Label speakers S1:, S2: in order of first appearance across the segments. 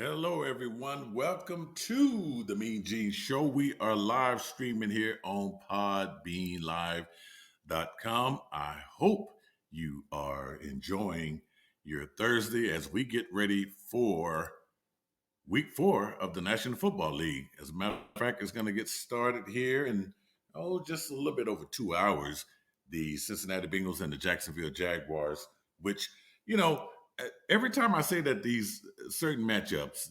S1: Hello, everyone. Welcome to the MeanGene Show. We are live streaming here on PodbeanLive.com. I hope you are enjoying your Thursday as we get ready for week 4 of the National Football League. As a matter of fact, it's going to get started here in, just a little bit over 2 hours. The Cincinnati Bengals and the Jacksonville Jaguars, which, you know, every time I say that these certain matchups,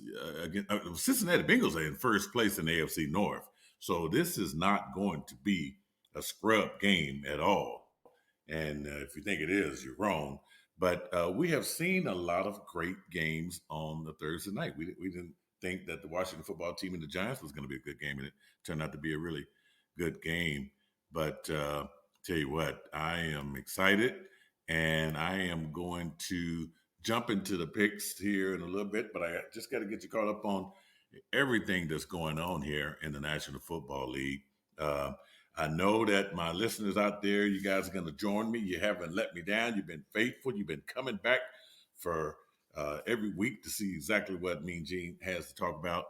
S1: Cincinnati Bengals are in first place in the AFC North. So this is not going to be a scrub game at all. And if you think it is, you're wrong. But we have seen a lot of great games on the Thursday night. We didn't think that the Washington football team and the Giants was going to be a good game, and it turned out to be a really good game. But tell you what, I am excited, and I am going to jump into the picks here in a little bit. But I just got to get you caught up on everything that's going on here in the National Football League. Uh, I know that my listeners out there, you guys are going to join me. You haven't let me down. You've been faithful. You've been coming back for every week to see exactly what Mean Gene has to talk about.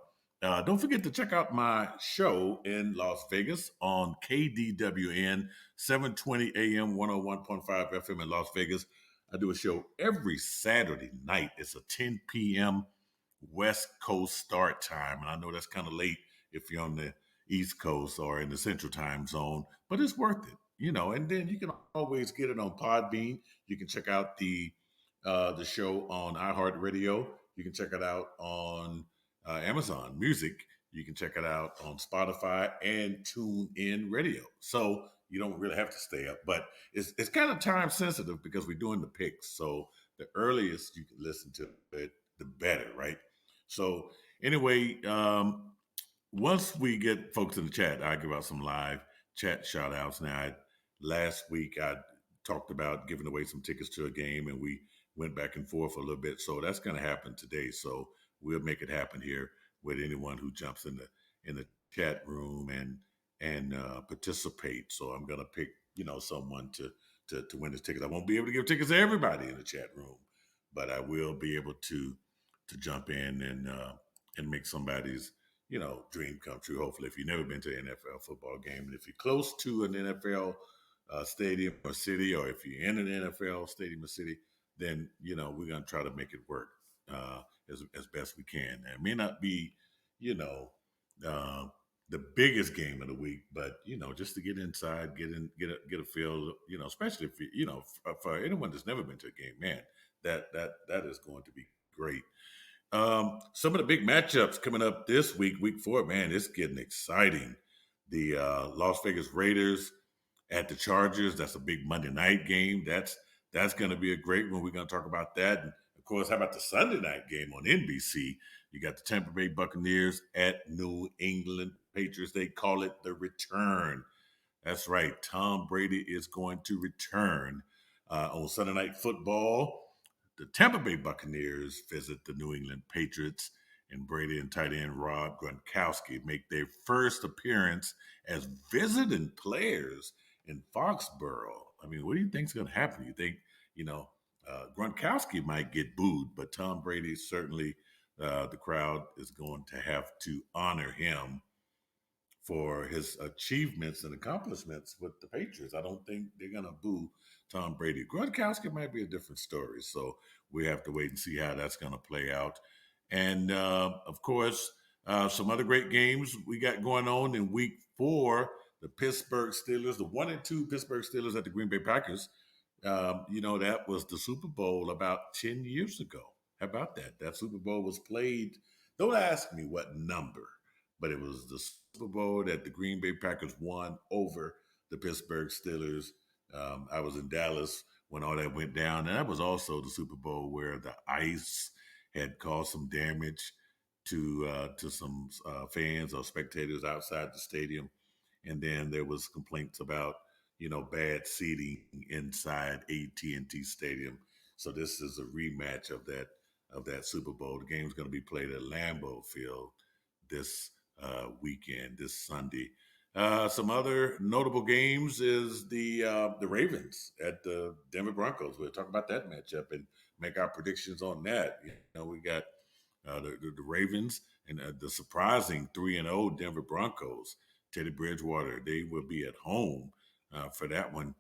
S1: Don't forget to check out my show in Las Vegas on KDWN 720 AM 101.5 FM in Las Vegas. I do a show every Saturday night. It's a 10 p.m. West Coast start time. And I know that's kind of late if you're on the East Coast or in the Central Time Zone, but it's worth it, And then you can always get it on Podbean. You can check out the show on iHeartRadio. You can check it out on Amazon Music. You can check it out on Spotify and TuneIn Radio. So you don't really have to stay up, but it's kind of time sensitive because we're doing the picks. So the earliest you can listen to it, the better, right? So anyway, once we get folks in the chat, I give out some live chat shout outs. Now, last week I talked about giving away some tickets to a game, and we went back and forth a little bit. So that's going to happen today. So we'll make it happen here with anyone who jumps in the chat room and participate. So I'm going to pick someone to win this ticket. I won't be able to give tickets to everybody in the chat room, but I will be able to jump in and make somebody's dream come true. Hopefully, if you've never been to an NFL football game, and if you're close to an NFL stadium or city, or if you're in an NFL stadium or city, then we're gonna try to make it work as best we can. And it may not be, the biggest game of the week, but just to get inside, get a feel, especially if for anyone that's never been to a game, man, that is going to be great. Some of the big matchups coming up this week, week 4, man, it's getting exciting. The Las Vegas Raiders at the Chargers. That's a big Monday night game. That's going to be a great one. We're going to talk about that. And of course, how about the Sunday night game on NBC? You got the Tampa Bay Buccaneers at New England Patriots. They call it the return. That's right. Tom Brady is going to return on Sunday Night Football. The Tampa Bay Buccaneers visit the New England Patriots, and Brady and tight end ROB Gronkowski make their first appearance as visiting players in Foxborough. I mean, what do you think is going to happen? You think, Gronkowski might get booed, but Tom Brady certainly, the crowd is going to have to honor him for his achievements and accomplishments with the Patriots. I don't think they're going to boo Tom Brady. Gronkowski might be a different story. So we have to wait and see how that's going to play out. And of course, some other great games we got going on in week 4. The Pittsburgh Steelers, the 1-2 Pittsburgh Steelers at the Green Bay Packers. That was the Super Bowl about 10 years ago. How about that? That Super Bowl was played. Don't ask me what number, but it was the Super Bowl that the Green Bay Packers won over the Pittsburgh Steelers. I was in Dallas when all that went down. And that was also the Super Bowl where the ice had caused some damage to some fans or spectators outside the stadium. And then there was complaints about, bad seating inside AT&T Stadium. So this is a rematch of that Super Bowl. The game's going to be played at Lambeau Field this weekend, this Sunday. Some other notable games is the Ravens at the Denver Broncos. We'll talk about that matchup and make our predictions on that. We got the Ravens and the surprising 3-0 Denver Broncos. Teddy Bridgewater, they will be at home for that one.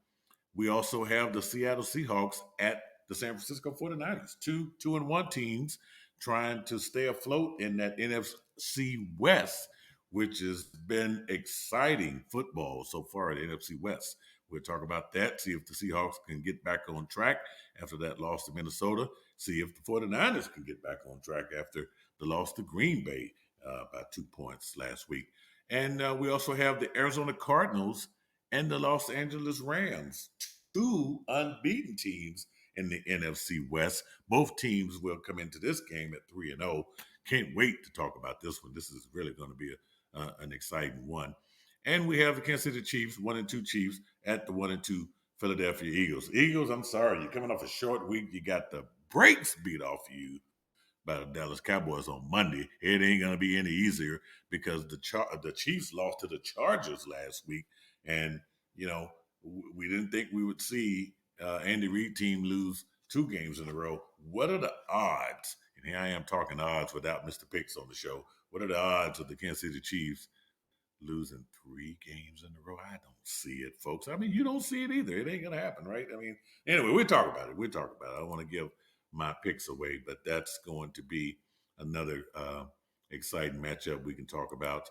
S1: We also have the Seattle Seahawks at the San Francisco 49ers. Two and one teams trying to stay afloat in that NFC West, which has been exciting football so far at NFC West. We'll talk about that, see if the Seahawks can get back on track after that loss to Minnesota, see if the 49ers can get back on track after the loss to Green Bay by 2 points last week. And we also have the Arizona Cardinals and the Los Angeles Rams, two unbeaten teams in the NFC West. Both teams will come into this game at 3-0. Can't wait to talk about this one. This is really going to be an exciting one. And we have the Kansas City Chiefs, 1-2 Chiefs, at the 1-2 Philadelphia Eagles. Eagles, I'm sorry, you're coming off a short week. You got the brakes beat off you by the Dallas Cowboys on Monday. It ain't going to be any easier because the Chiefs lost to the Chargers last week. And, we didn't think we would see Andy Reid team lose 2 games in a row. What are the odds? And here I am talking odds without Mr. Picks on the show. What are the odds of the Kansas City Chiefs losing 3 games in a row? I don't see it, folks. I mean, you don't see it either. It ain't going to happen, right? I mean, anyway, we'll talk about it. I don't want to give my picks away, but that's going to be another exciting matchup we can talk about.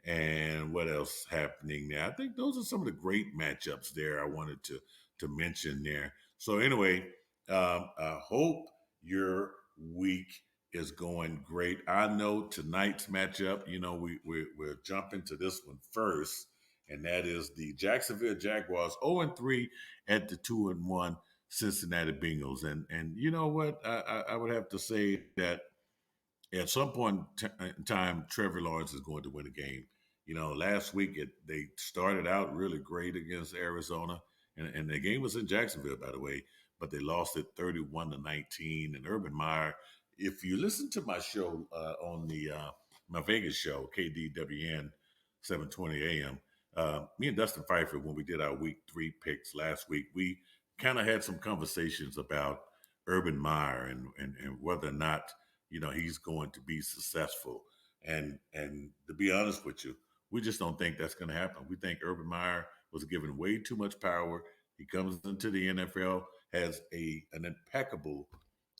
S1: And what else happening there? I think those are some of the great matchups there I wanted to mention there. So anyway, I hope your week is going great. I know tonight's matchup, we're jumping to this one first, and that is the Jacksonville Jaguars 0-3 at the 2-1 Cincinnati Bengals. And you know what? I would have to say that at some point in time, Trevor Lawrence is going to win a game. Last week they started out really great against Arizona, and the game was in Jacksonville, by the way, but they lost it 31-19. And Urban Meyer, if you listen to my show on the my Vegas show, KDWN 720 AM, me and Dustin Pfeiffer, when we did our week 3 picks last week, we kind of had some conversations about Urban Meyer and whether or not he's going to be successful. And to be honest with you, we just don't think that's going to happen. We think Urban Meyer was given way too much power. He comes into the NFL, has an impeccable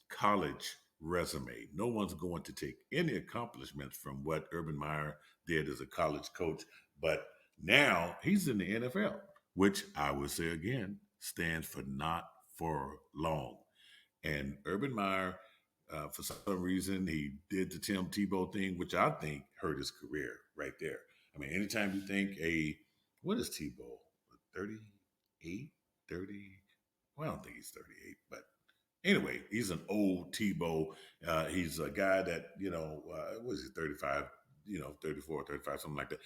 S1: college resume. No one's going to take any accomplishments from what Urban Meyer did as a college coach. But now he's in the NFL, which I would say again stands for not for long. And Urban Meyer, for some reason, he did the Tim Tebow thing, which I think hurt his career right there. I mean, anytime you think what is Tebow? 38, 30? Well, I don't think he's 38, but anyway, he's an old Tebow. He's a guy that, what is he, 35, 34, 35, something like that.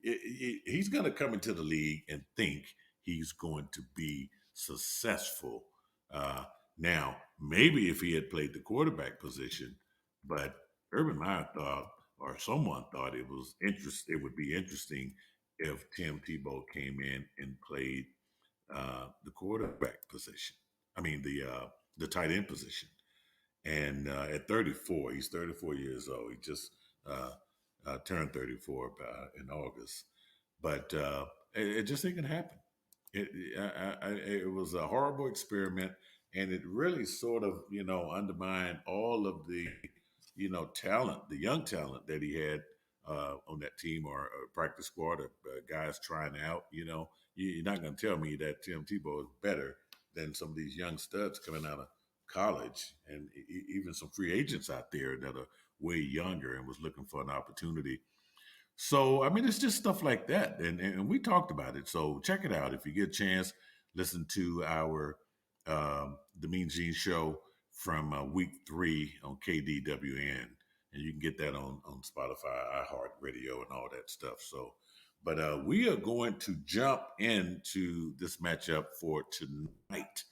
S1: He's going to come into the league and think he's going to be successful. Now, maybe if he had played the quarterback position, but Urban Meyer thought, or someone thought it would be interesting if Tim Tebow came in and played the quarterback position. I mean, the tight end position. And at 34, he's 34 years old. He just turned 34 in August. But it just ain't going to happen. It was a horrible experiment, and it really sort of, undermined all of the, talent, the young talent that he had on that team or practice squad or guys trying out. You're not going to tell me that Tim Tebow is better than some of these young studs coming out of college, and even some free agents out there that are way younger and was looking for an opportunity. So, I mean, it's just stuff like that. And we talked about it. So check it out. If you get a chance, listen to our the MeanGene Show from week 3 on KDWN. And you can get that on Spotify, iHeartRadio, and all that stuff. So, but we are going to jump into this matchup for tonight,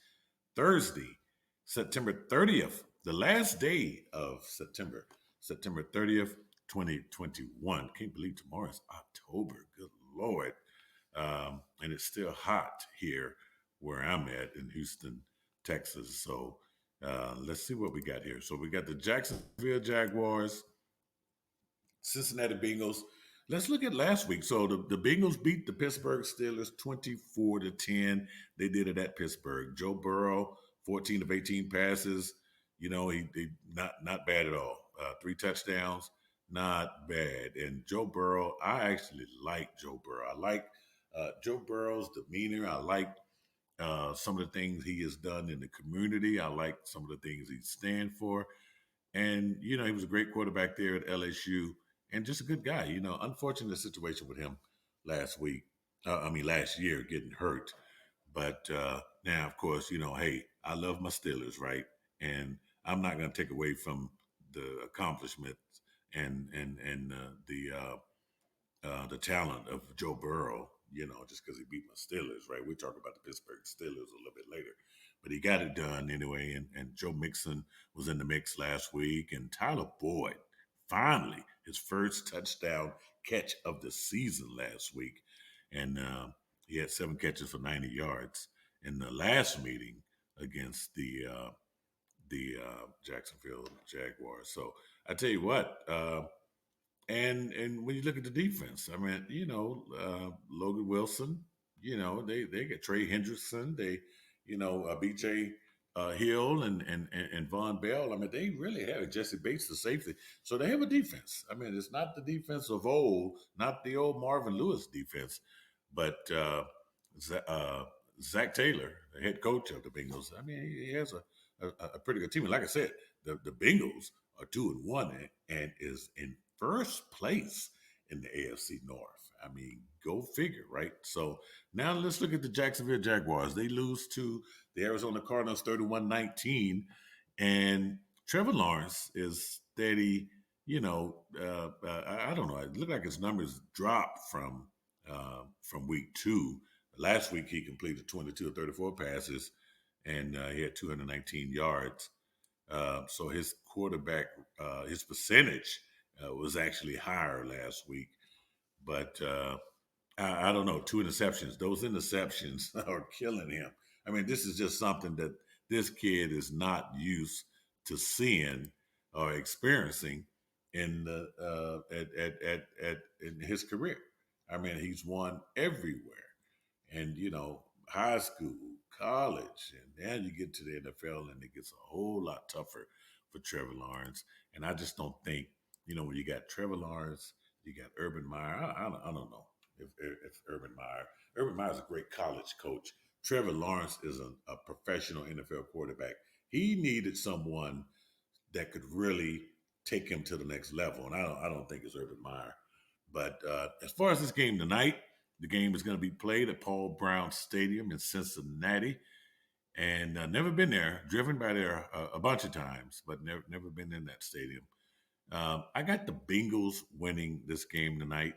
S1: Thursday, September 30th, the last day of September 30th, 2021. Can't believe tomorrow's October. Good Lord. And it's still hot here where I'm at in Houston, Texas. So Let's see what we got here. So we got the Jacksonville Jaguars, Cincinnati Bengals. Let's look at last week. So the Bengals beat the Pittsburgh Steelers 24-10. They did it at Pittsburgh. Joe Burrow, 14 of 18 passes. He not bad at all. 3 touchdowns, not bad. And Joe Burrow, I actually like Joe Burrow. I like Joe Burrow's demeanor. I like some of the things he has done in the community. I like some of the things he stands for. And, he was a great quarterback there at LSU and just a good guy. Unfortunate situation with him last year getting hurt. But now, of course, hey, I love my Steelers, right? And I'm not going to take away from the accomplishments and the talent of Joe Burrow, just because he beat my Steelers, right? We'll talk about the Pittsburgh Steelers a little bit later. But he got it done anyway. And Joe Mixon was in the mix last week. And Tyler Boyd, finally, his first touchdown catch of the season last week. And he had 7 catches for 90 yards in the last meeting against the Jacksonville Jaguars. So I tell you what, and when you look at the defense, I mean, Logan Wilson, they get Trey Hendrickson, BJ Hill and Von Bell. I mean, they really have Jesse Bates, the safety. So they have a defense. I mean, it's not the defense of old, not the old Marvin Lewis defense, but Zach Taylor, the head coach of the Bengals. I mean, he has a pretty good team. And like I said, the Bengals are 2-1 and is in first place in the AFC North. I mean, go figure, right? So now let's look at the Jacksonville Jaguars. They lose to the Arizona Cardinals 31-19. And Trevor Lawrence is steady. I don't know. It looked like his numbers dropped from week 2. Last week he completed 22 of 34 passes, and he had 219 yards. So his quarterback, his percentage was actually higher last week. But I don't know, 2 interceptions. Those interceptions are killing him. I mean, this is just something that this kid is not used to seeing or experiencing in in his career. I mean, he's won everywhere, and high school, college, and now you get to the NFL, and it gets a whole lot tougher for Trevor Lawrence. And I just don't think, when you got Trevor Lawrence, you got Urban Meyer. I don't know if Urban Meyer is a great college coach. Trevor Lawrence is a professional NFL quarterback. He needed someone that could really take him to the next level, and I don't think it's Urban Meyer. But as far as this game tonight, the game is going to be played at Paul Brown Stadium in Cincinnati, and never been there. Driven by there a bunch of times, but never been in that stadium. I got the Bengals winning this game tonight.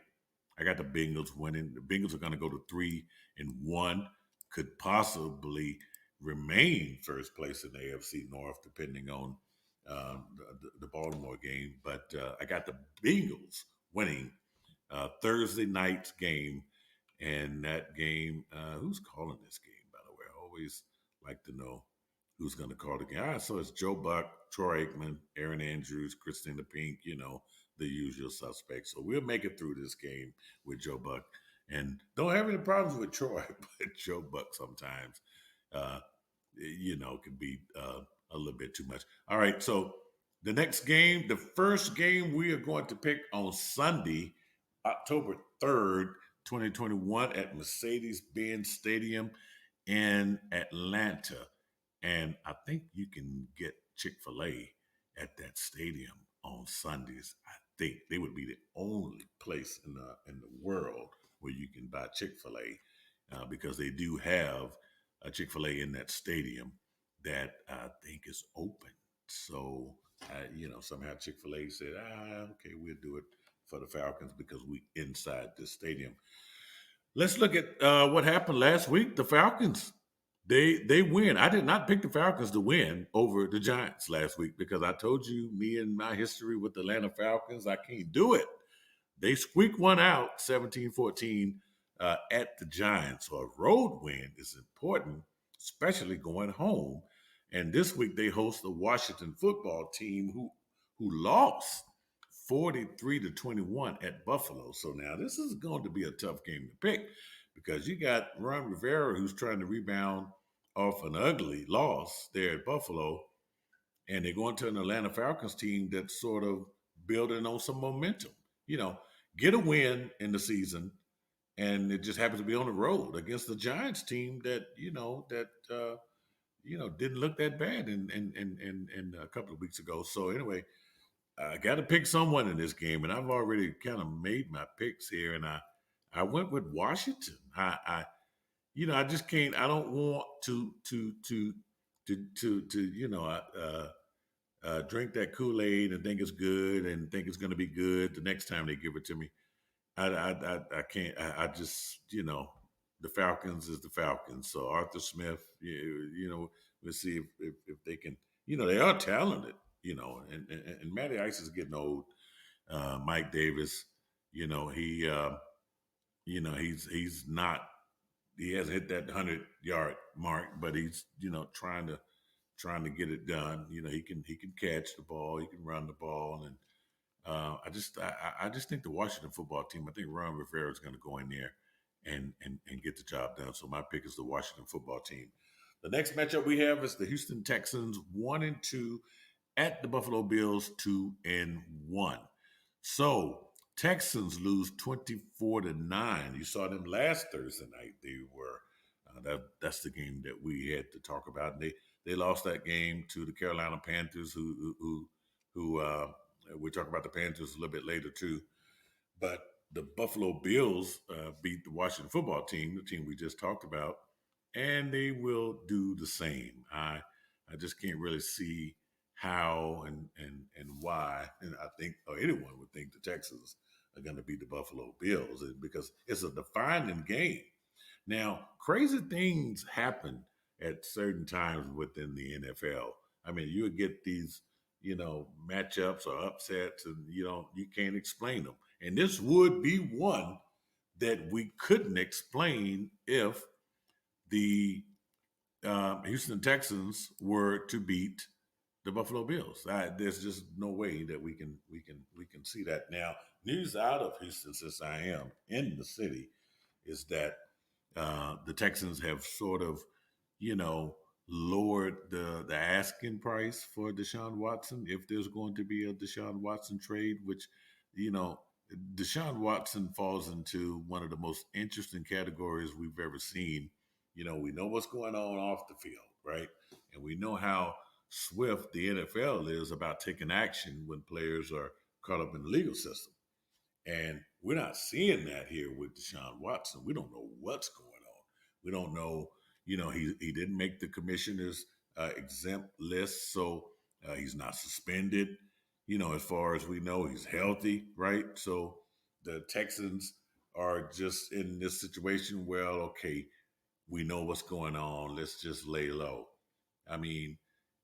S1: I got the Bengals winning. The Bengals are going to go to 3-1. Could possibly remain first place in the AFC North, depending on the Baltimore game. But I got the Bengals winning Thursday night's game. And that game, who's calling this game, by the way? I always like to know who's going to call the game. So it's Joe Buck, Troy Aikman, Aaron Andrews, Christina Pink, the usual suspects. So we'll make it through this game with Joe Buck. And don't have any problems with Troy, but Joe Buck sometimes, can be a little bit too much. All right, so the next game, the first game we are going to pick on Sunday, October 3rd, 2021 at Mercedes-Benz Stadium in Atlanta. And I think you can get Chick-fil-A at that stadium on Sundays. I think they would be the only place in the world where you can buy Chick-fil-A because they do have a Chick-fil-A in that stadium that I think is open. So, somehow Chick-fil-A said, okay, we'll do it for the Falcons because we inside this stadium. Let's look at what happened last week. The Falcons, they win. I did not pick the Falcons to win over the Giants last week because I told you me and my history with the Atlanta Falcons, I can't do it. They squeaked one out 17-14 at the Giants. So a road win is important, especially going home. And this week they host the Washington football team who lost 43-21 at Buffalo. So now this is going to be a tough game to pick because you got Ron Rivera who's trying to rebound off an ugly loss there at Buffalo, and they're going to an Atlanta Falcons team that's sort of building on some momentum. You know, get a win in the season, and it just happens to be on the road against the Giants team that didn't look that bad in a couple of weeks ago. So anyway, I got to pick someone in this game, and I've already kind of made my picks here, and I went with Washington. I just can't. I don't want to drink that Kool Aid and think it's good and think it's going to be good the next time they give it to me. I can't. I just the Falcons is the Falcons. So Arthur Smith, we'll see if they can. They are talented. And Matty Ice is getting old. Mike Davis, he's not. He hasn't hit that 100-yard mark, but he's trying to get it done. He can catch the ball, he can run the ball, and I just think the Washington football team. I think Ron Rivera is going to go in there and get the job done. So my pick is the Washington football team. The next matchup we have is the Houston Texans 1-2 at the Buffalo Bills 2-1. So Texans lose 24-9. You saw them last Thursday night. They were that's the game that we had to talk about. And they lost that game to the Carolina Panthers, who we'll talk about the Panthers a little bit later too. But the Buffalo Bills beat the Washington football team, the team we just talked about, and they will do the same. I just can't really see how and why, and I think or anyone would think the Texans are going to beat the Buffalo Bills because it's a defining game. Now, crazy things happen at certain times within the NFL. I mean, you would get these, matchups or upsets, and you can't explain them. And this would be one that we couldn't explain if the Houston Texans were to beat the Buffalo Bills. There's just no way that we can see that. Now, news out of Houston, since I am in the city, is that the Texans have sort of, lowered the asking price for Deshaun Watson. If there's going to be a Deshaun Watson trade, which, Deshaun Watson falls into one of the most interesting categories we've ever seen. We know what's going on off the field, right? And we know how swift the NFL is about taking action when players are caught up in the legal system. And we're not seeing that here with Deshaun Watson. We don't know what's going on. We don't know, he didn't make the commissioner's exempt list, so he's not suspended. As far as we know, he's healthy, right? So the Texans are just in this situation. Well, okay, we know what's going on. Let's just lay low. I mean,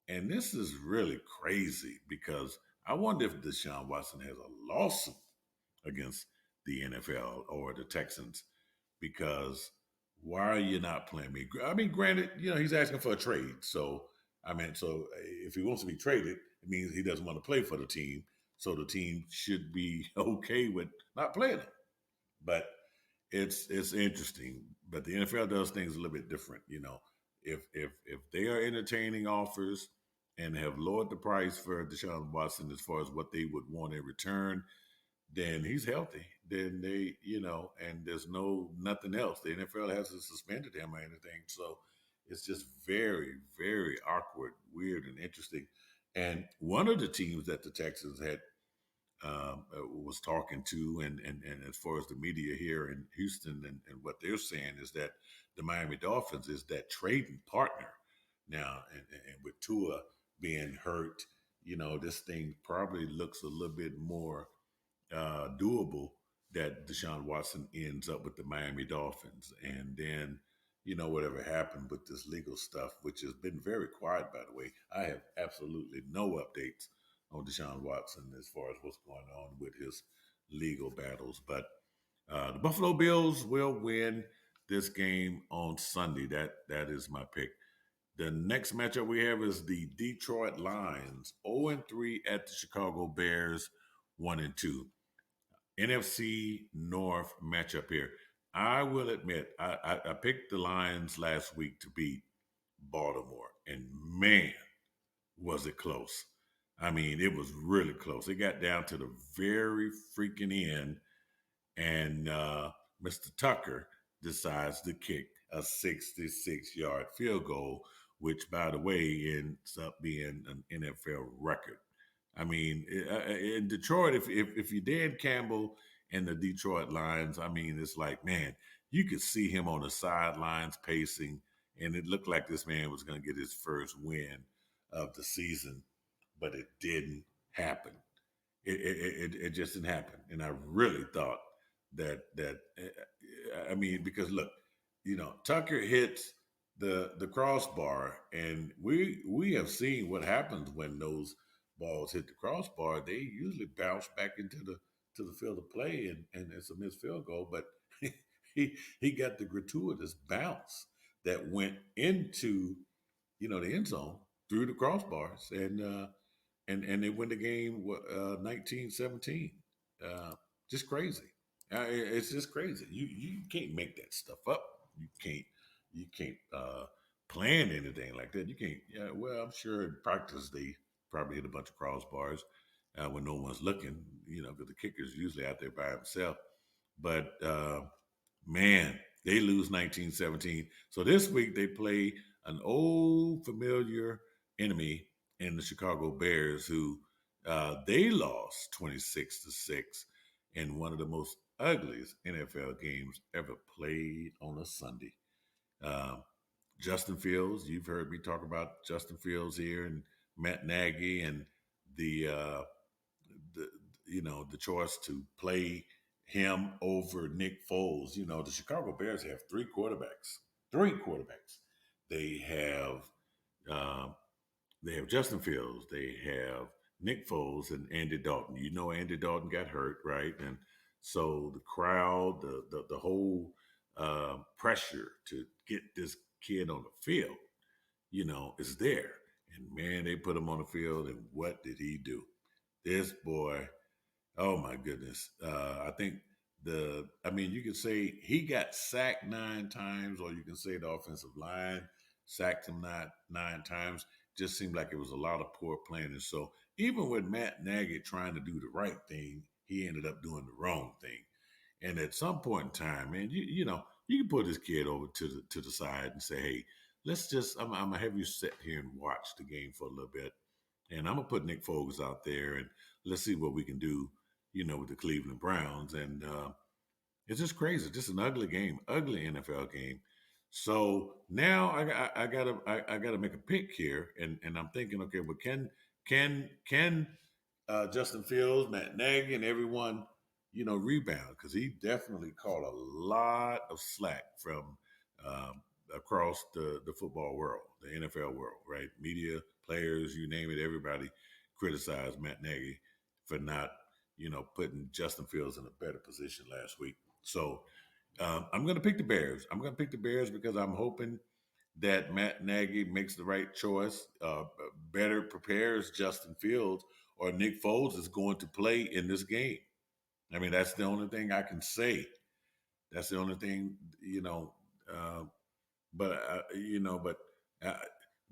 S1: and this is really crazy because I wonder if Deshaun Watson has a lawsuit against the NFL or the Texans because why are you not playing me? I mean, granted, he's asking for a trade. So if he wants to be traded, it means he doesn't want to play for the team. So the team should be okay with not playing him. But it's interesting. But the NFL does things a little bit different. If they are entertaining offers and have lowered the price for Deshaun Watson as far as what they would want in return, then he's healthy. Then they, and there's nothing else. The NFL hasn't suspended him or anything. So it's just very, very awkward, weird, and interesting. And one of the teams that the Texans had was talking to, and as far as the media here in Houston and what they're saying is that the Miami Dolphins is that trading partner now, and with Tua being hurt, this thing probably looks a little bit more doable that Deshaun Watson ends up with the Miami Dolphins. And then, whatever happened with this legal stuff, which has been very quiet, by the way. I have absolutely no updates on Deshaun Watson as far as what's going on with his legal battles. But the Buffalo Bills will win this game on Sunday. That is my pick. The next matchup we have is the Detroit Lions, 0-3 at the Chicago Bears, 1-2. NFC North matchup here. I will admit, I picked the Lions last week to beat Baltimore, and man, was it close. I mean, it was really close. It got down to the very freaking end, and Mr. Tucker decides to kick a 66-yard field goal, which, by the way, ends up being an NFL record. I mean, in Detroit, if you Dan Campbell and the Detroit Lions, I mean, it's like, man, you could see him on the sidelines pacing, and it looked like this man was going to get his first win of the season, but it didn't happen. It just didn't happen, and I really thought that I mean, because look, Tucker hits the crossbar, and we have seen what happens when those balls hit the crossbar. They usually bounce back into the field of play, and it's a missed field goal. But he got the gratuitous bounce that went into the end zone through the crossbars, and they win the game 19-17. Just crazy. It's just crazy. You can't make that stuff up. You can't plan anything like that. You can't. Yeah, well, I'm sure in practice they probably hit a bunch of crossbars when no one's looking. Because the kicker's usually out there by himself. But man, they lose 19-17. So this week they play an old familiar enemy in the Chicago Bears, who they lost 26-6 in one of the most ugliest NFL games ever played on a Sunday. Uh, Justin Fields, you've heard me talk about Justin Fields here, and Matt Nagy, and the the the choice to play him over Nick Foles. The Chicago Bears have three quarterbacks. Three quarterbacks. They have um, they have Justin Fields. They have Nick Foles and Andy Dalton. Andy Dalton got hurt, right? And so the crowd, the whole pressure to get this kid on the field, is there. And man, they put him on the field, and what did he do? This boy, oh my goodness. I think you could say he got sacked 9 times, or you can say the offensive line sacked him nine times. Just seemed like it was a lot of poor planning. So even with Matt Nagy trying to do the right thing, he ended up doing the wrong thing. And at some point in time, man, you can put this kid over to the side and say, hey, I'm gonna have you sit here and watch the game for a little bit, and I'm gonna put Nick Foles out there, and let's see what we can do, with the Cleveland Browns. And it's just crazy, just an ugly game, ugly NFL game. So now I gotta make a pick here, and I'm thinking, okay, well, can Justin Fields, Matt Nagy, and everyone, rebound, because he definitely caught a lot of slack from across the football world, the NFL world, right? Media, players, you name it, everybody criticized Matt Nagy for not, putting Justin Fields in a better position last week. So I'm going to pick the Bears. I'm going to pick the Bears because I'm hoping that Matt Nagy makes the right choice, better prepares Justin Fields, or Nick Foles is going to play in this game. I mean, that's the only thing I can say. That's the only thing, but uh,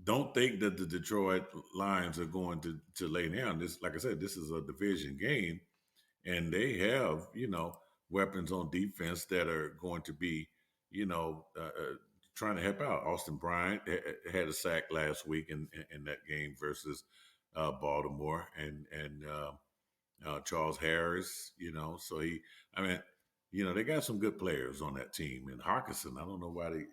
S1: don't think that the Detroit Lions are going to lay down. This, like I said, this is a division game, and they have weapons on defense that are going to be trying to help out. Austin Bryant had a sack last week in that game versus Baltimore, and Charles Harris, so I mean, they got some good players on that team. And Hawkinson, I don't know why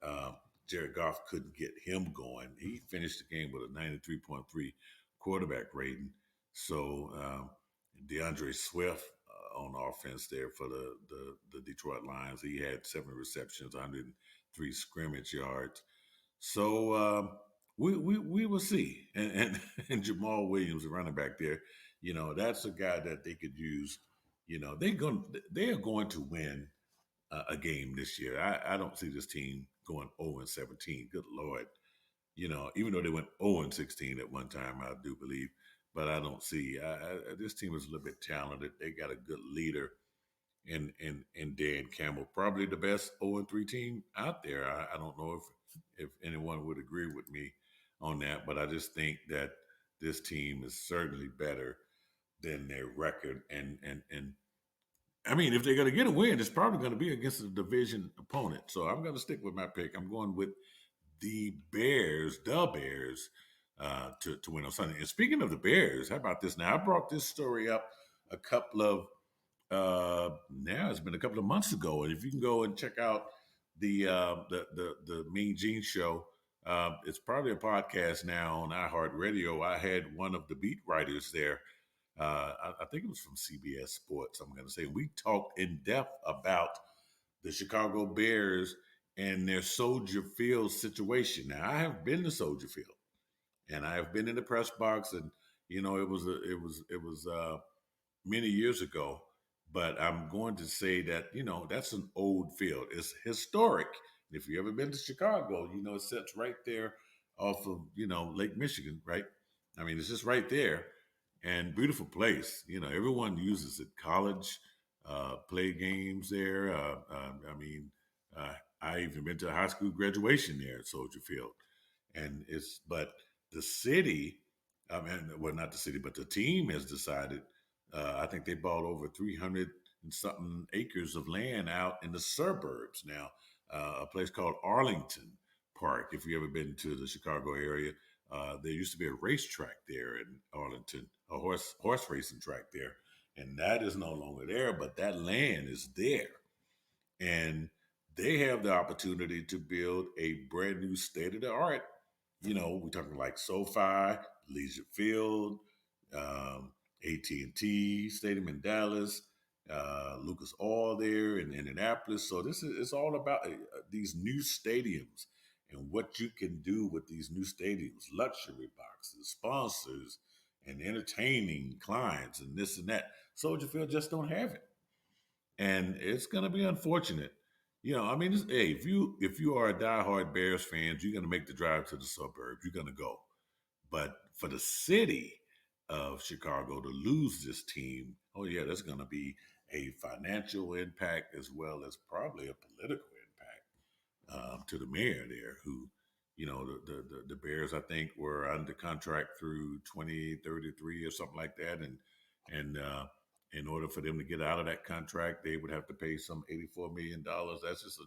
S1: uh, Jared Goff couldn't get him going. He finished the game with a 93.3 quarterback rating. So DeAndre Swift on offense there for the Detroit Lions. He had 7 receptions, 103 scrimmage yards. So we will see. And Jamal Williams, the running back there, that's a guy that they could use. They are going to win a game this year. I don't see this team going 0-17. Good Lord. even though they went 0-16 at one time, I do believe. But I don't see this team is a little bit talented. They got a good leader in Dan Campbell, probably the best 0-3 team out there. I don't know if anyone would agree with me on that, but I just think that this team is certainly better than their record. And I mean, if they're going to get a win, it's probably going to be against a division opponent. So I'm going to stick with my pick. I'm going with the Bears, to win on Sunday. And speaking of the Bears, how about this? Now, I brought this story up a couple of now it's been a couple of months ago, and if you can go and check out the MeanGene Show, it's probably a podcast now on iHeartRadio. I had one of the beat writers there. I think it was from CBS Sports. I'm going to say we talked in depth about the Chicago Bears and their Soldier Field situation. Now, I have been to Soldier Field, and I have been in the press box, and it was many years ago. But I'm going to say that that's an old field. It's historic. If you ever been to Chicago, it sits right there off of Lake Michigan, right? I mean, it's just right there, and beautiful place. Everyone uses it. College play games there. I mean, I even been to a high school graduation there at Soldier Field, but the city, I mean, well, not the city, but the team has decided. I think they bought over 300 and something acres of land out in the suburbs now. A place called Arlington Park. If you ever been to the Chicago area, there used to be a racetrack there in Arlington, a horse racing track there, and that is no longer there. But that land is there, and they have the opportunity to build a brand new state of the art. We're talking like SoFi, Leisure Field, AT&T Stadium in Dallas, Lucas Oil there in Indianapolis. So this is it's all about these new stadiums and what you can do with these new stadiums, luxury boxes, sponsors, and entertaining clients, and this and that. Soldier Field just don't have it, and it's going to be unfortunate. I mean, hey, if you are a diehard Bears fan, you're going to make the drive to the suburbs. You're going to go, but for the city of Chicago to lose this team, oh yeah, that's going to be a financial impact as well as probably a political impact to the mayor there, who, the Bears I think were under contract through 2033 or something like that, and in order for them to get out of that contract, they would have to pay some $84 million. That's just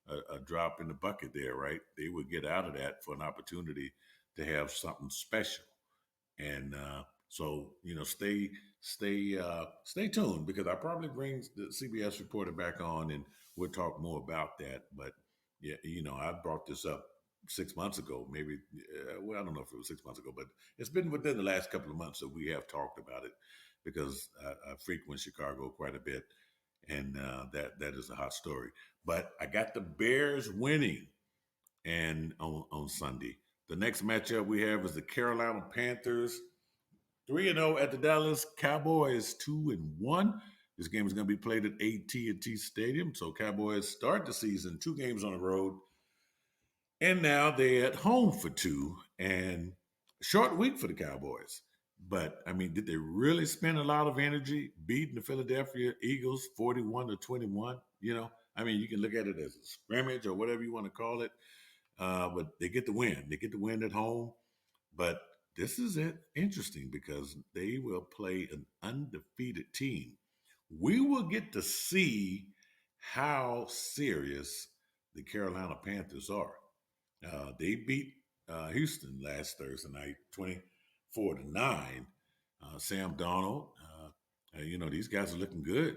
S1: a drop in the bucket there, right? They would get out of that for an opportunity to have something special. And so, stay tuned, because I probably bring the CBS reporter back on, and we'll talk more about that. But yeah, I brought this up 6 months ago, maybe. Well, I don't know if it was 6 months ago, but it's been within the last couple of months that we have talked about it, because I frequent Chicago quite a bit, and that is a hot story. But I got the Bears winning, and on Sunday. The next matchup we have is the Carolina Panthers 3-0 at the Dallas Cowboys 2-1. This game is going to be played at AT&T Stadium. So Cowboys start the season 2 games on the road, and now they're at home for 2. And short week for the Cowboys. But I mean, did they really spend a lot of energy beating the Philadelphia Eagles 41-21? I mean, you can look at it as a scrimmage or whatever you want to call it. But they get the win. They get the win at home. But this is interesting, because they will play an undefeated team. We will get to see how serious the Carolina Panthers are. They beat Houston last Thursday night, 24-9. Sam Darnold, these guys are looking good.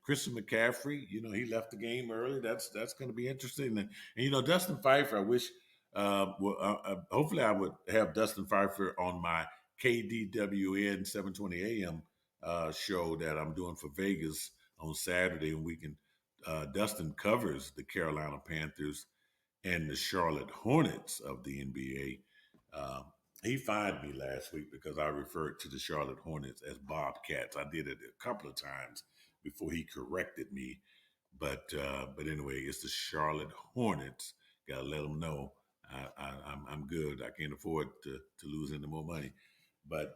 S1: Christian McCaffrey, he left the game early. That's going to be interesting. And Dustin Pfeiffer, I wish, hopefully I would have Dustin Pfeiffer on my KDWN 720 AM show that I'm doing for Vegas on Saturday, and Dustin covers the Carolina Panthers and the Charlotte Hornets of the NBA. He fined me last week because I referred to the Charlotte Hornets as Bobcats. I did it a couple of times before he corrected me. But anyway, it's the Charlotte Hornets. Got to let them know I'm good. I can't afford to lose any more money. But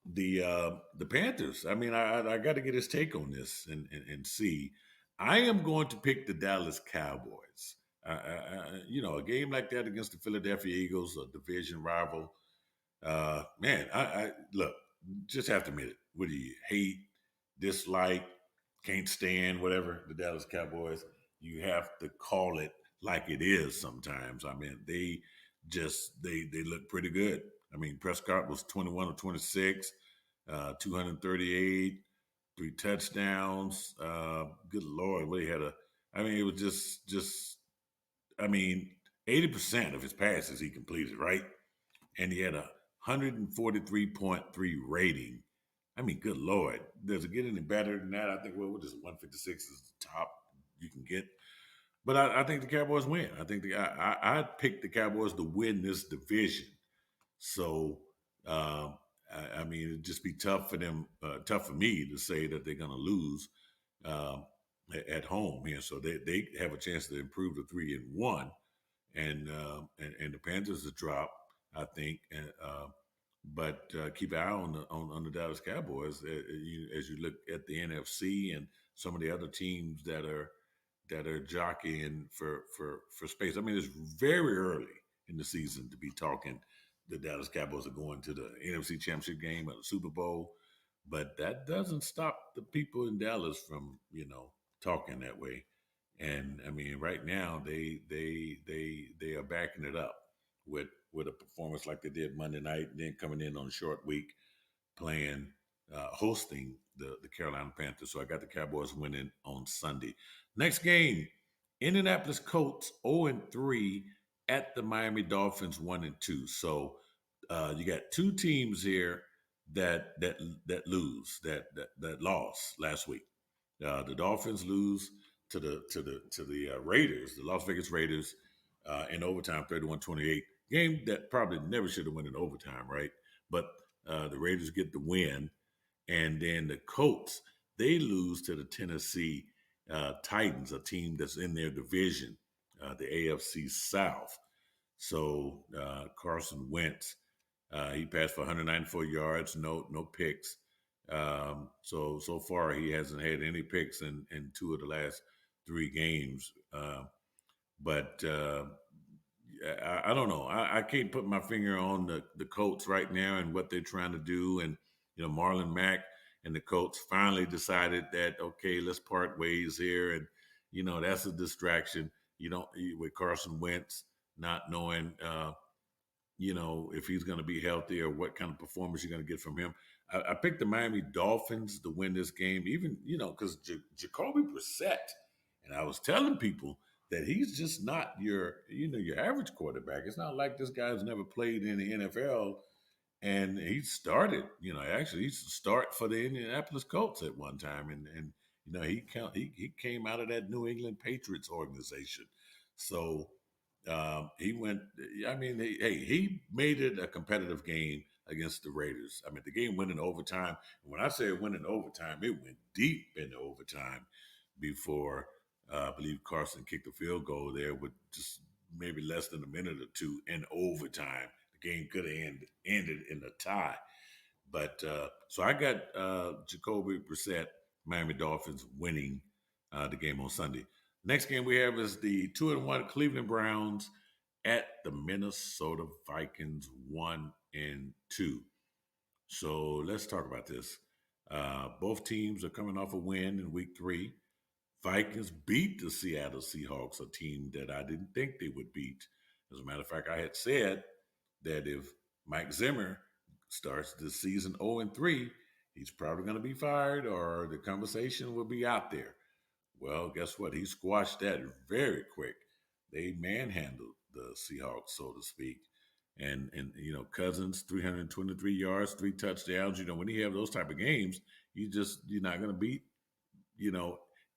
S1: the Panthers. I mean, I got to get his take on this and see. I am going to pick the Dallas Cowboys. A game like that against the Philadelphia Eagles, a division rival. Man, I look. Just have to admit it. What do you hate, dislike, can't stand, whatever the Dallas Cowboys? You have to call it like it is. Sometimes. I mean, they look pretty good. I mean, Prescott was 21 or 26, 238, three touchdowns. Good Lord, what he had a. I mean, it was just. I mean, 80% of his passes he completed, right? And he had a 143.3 rating. I mean, good Lord, does it get any better than that? I think, well, what is it, 156 is the top you can get. But I think the Cowboys win. I think I picked the Cowboys to win this division. So, I mean, it'd just be tough for them, tough for me to say that they're going to lose um, at home here. So they have a chance to improve to 3-1, and the Panthers to drop, I think. But keep an eye on the Dallas Cowboys as you look at the NFC and some of the other teams that are jockeying for space. I mean, it's very early in the season to be talking. The Dallas Cowboys are going to the NFC Championship game or the Super Bowl, but that doesn't stop the people in Dallas from talking that way. And I mean, right now they are backing it up with a performance like they did Monday night, and then coming in on a short week playing, hosting the Carolina Panthers. So I got the Cowboys winning on Sunday. Next game, Indianapolis Colts 0-3 at the Miami Dolphins 1-2. So you got two teams here that lose that lost last week. The Dolphins lose to the Raiders, the Las Vegas Raiders, in overtime, 31-28. Game that probably never should have went in overtime, right? But the Raiders get the win, and then the Colts, they lose to the Tennessee Titans, a team that's in their division, the AFC South. So Carson Wentz, he passed for 194 yards, no picks. So far he hasn't had any picks in two of the last three games. But I don't know. I can't put my finger on the Colts right now and what they're trying to do. And Marlon Mack and the Colts finally decided that, okay, let's part ways here, and that's a distraction. With Carson Wentz not knowing if he's going to be healthy or what kind of performance you're going to get from him. I picked the Miami Dolphins to win this game, even, because Jacoby Brissett, and I was telling people that he's just not your average quarterback. It's not like this guy's never played in the NFL, and he started, actually he used to start for the Indianapolis Colts at one time, and he came out of that New England Patriots organization. So he went. I mean, he made it a competitive game against the Raiders. I mean, the game went in overtime. And when I say it went in overtime, it went deep into overtime before I believe Carson kicked the field goal there with just maybe less than a minute or two in overtime. The game could have ended in a tie. But so I got Jacoby Brissett, Miami Dolphins winning the game on Sunday. Next game we have is the 2-1 Cleveland Browns at the Minnesota Vikings 1-2. So let's talk about this. Both teams are coming off a win in week 3. Vikings beat the Seattle Seahawks, a team that I didn't think they would beat. As a matter of fact, I had said that if Mike Zimmer starts the season 0-3, he's probably going to be fired or the conversation will be out there. Well, guess what? He squashed that very quick. They manhandled the Seahawks, so to speak. And Cousins, 323 yards, 3 touchdowns. When you have those type of games, you're not going to beat,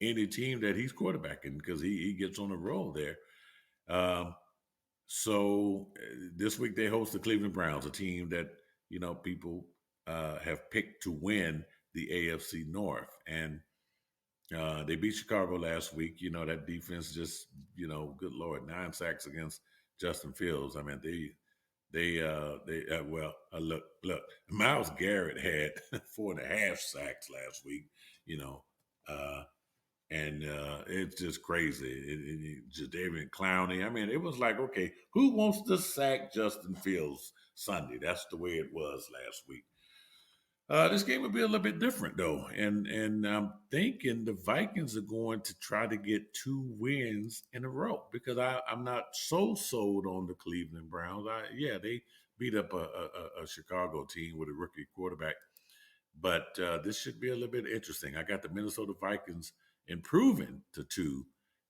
S1: any team that he's quarterbacking because he gets on a roll there. So this week they host the Cleveland Browns, a team that, people have picked to win the AFC North. And they beat Chicago last week. That defense just, good Lord, 9 sacks against Justin Fields. I mean, look, Miles Garrett had 4.5 sacks last week, you know, uh, and it's just crazy. Jadavion Clowney. I mean, it was like, okay, who wants to sack Justin Fields Sunday? That's the way it was last week. This game will be a little bit different though, and I'm thinking the Vikings are going to try to get 2 wins in a row because I'm not so sold on the Cleveland Browns. They beat up a Chicago team with a rookie quarterback, but this should be a little bit interesting. I got the Minnesota Vikings improving to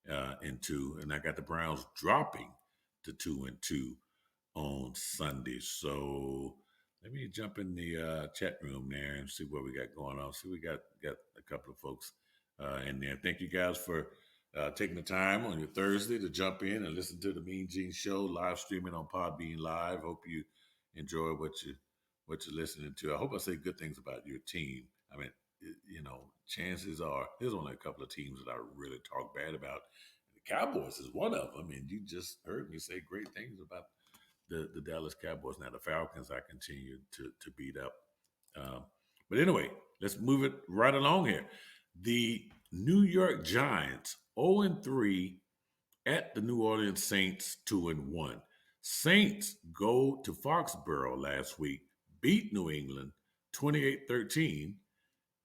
S1: 2-2, and I got the Browns dropping to 2-2 on Sunday. So let me jump in the chat room there and see what we got going on. See, we got a couple of folks in there. Thank you guys for taking the time on your Thursday to jump in and listen to the MeanGene Show live streaming on PodbeanLive. Hope you enjoy what you're listening to. I hope I say good things about your team. I mean, chances are there's only a couple of teams that I really talk bad about. The Cowboys is one of them, and you just heard me say great things about the Dallas Cowboys. Now the Falcons, I continue to beat up. But anyway, let's move it right along here. The New York Giants 0-3 at the New Orleans Saints 2-1. Saints go to Foxborough last week, beat New England 28-13,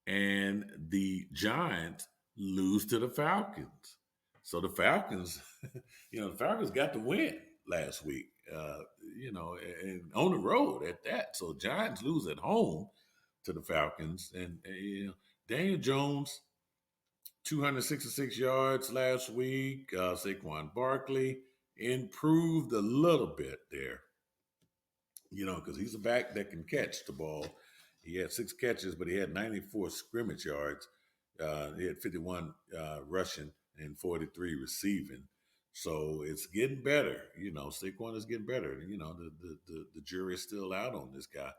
S1: and the Giants lose to the Falcons. So the Falcons, the Falcons got the win last week, and on the road at that. So Giants lose at home to the Falcons, and Daniel Jones, 266 yards last week. Saquon Barkley improved a little bit there, because he's a back that can catch the ball. He had 6 catches, but he had 94 scrimmage yards. He had 51 rushing and 43 receiving. So it's getting better. Saquon is getting better. The jury is still out on this guy.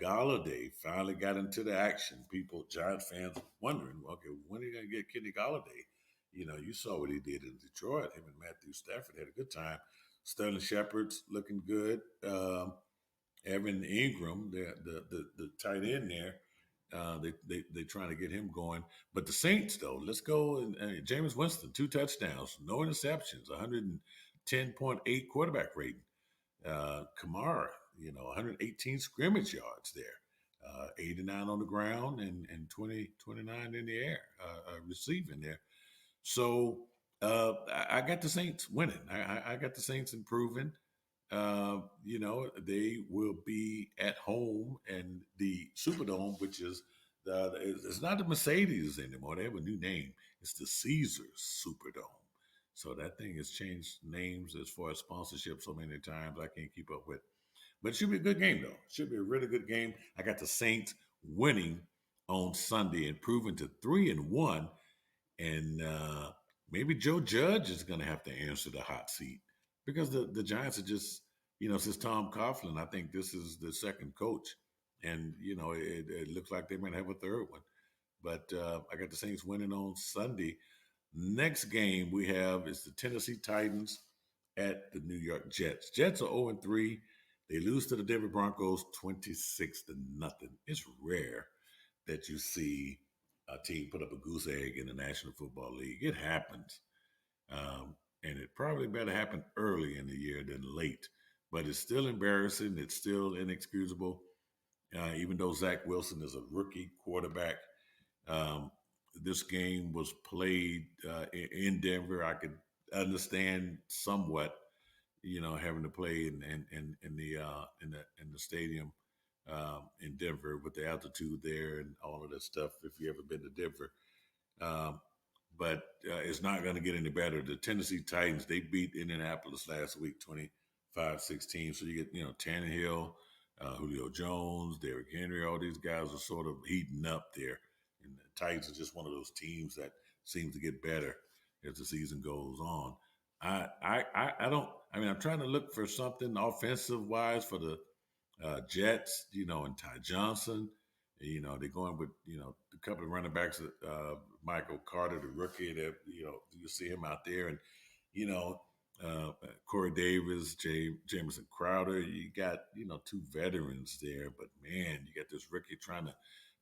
S1: Galladay finally got into the action. Giant fans wondering, okay, when are you going to get Kenny Galladay? You saw what he did in Detroit. Him and Matthew Stafford had a good time. Sterling Shepard's looking good. Evan Ingram, the tight end there, they trying to get him going. But the Saints, though, let's go. And Jameis Winston, 2 touchdowns, no interceptions, 110.8 quarterback rating. Kamara, 118 scrimmage yards there, 89 on the ground and 29 in the air, receiving there. So I got the Saints winning. I got the Saints improving. They will be at home and the Superdome, which is it's not the Mercedes anymore. They have a new name. It's the Caesars Superdome. So that thing has changed names as far as sponsorship so many times I can't keep up with. But it should be a good game, though. It should be a really good game. I got the Saints winning on Sunday, improving to 3-1. And maybe Joe Judge is going to have to answer the hot seat because the Giants are just, since Tom Coughlin, I think this is the second coach. And, it looks like they might have a third one. But I got the Saints winning on Sunday. Next game we have is the Tennessee Titans at the New York Jets. Jets are 0-3. They lose to the Denver Broncos 26-0. It's rare that you see a team put up a goose egg in the National Football League. It happens. And it probably better happen early in the year than late. But it's still embarrassing. It's still inexcusable. Even though Zach Wilson is a rookie quarterback. This game was played in Denver. I could understand somewhat, having to play in the stadium in Denver with the altitude there and all of that stuff. If you ever been to Denver, but it's not going to get any better. The Tennessee Titans, they beat Indianapolis last week, 25-16. So you get Tannehill, Julio Jones, Derrick Henry. All these guys are sort of heating up there. And the Titans are just one of those teams that seems to get better as the season goes on. I'm trying to look for something offensive wise for the Jets, and Ty Johnson. They're going with, a couple of running backs, Michael Carter, the rookie, that, you see him out there. And, Corey Davis, Jameson Crowder. You got, two veterans there, but man, you got this rookie trying to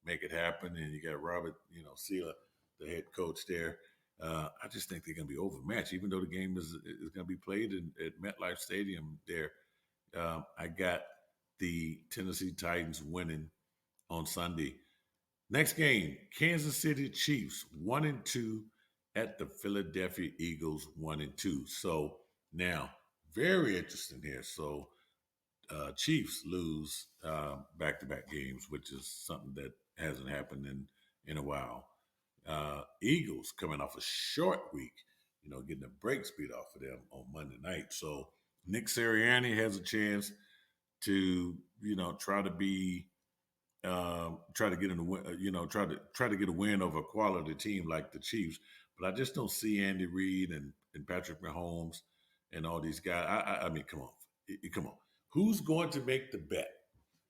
S1: make it happen, and you got Robert, Sela, the head coach there. I just think they're going to be overmatched, even though the game is going to be played at MetLife Stadium there. I got the Tennessee Titans winning on Sunday. Next game, Kansas City Chiefs 1-2 at the Philadelphia Eagles 1-2. So now, very interesting here. So Chiefs lose back-to-back games, which is something that hasn't happened in a while. Eagles coming off a short week, getting the brakes beat off of them on Monday night. So Nick Sirianni has a chance to, try to be try to get in the win, try to get a win over a quality team like the Chiefs. But I just don't see Andy Reid and Patrick Mahomes and all these guys. I mean, come on, come on. Who's going to make the bet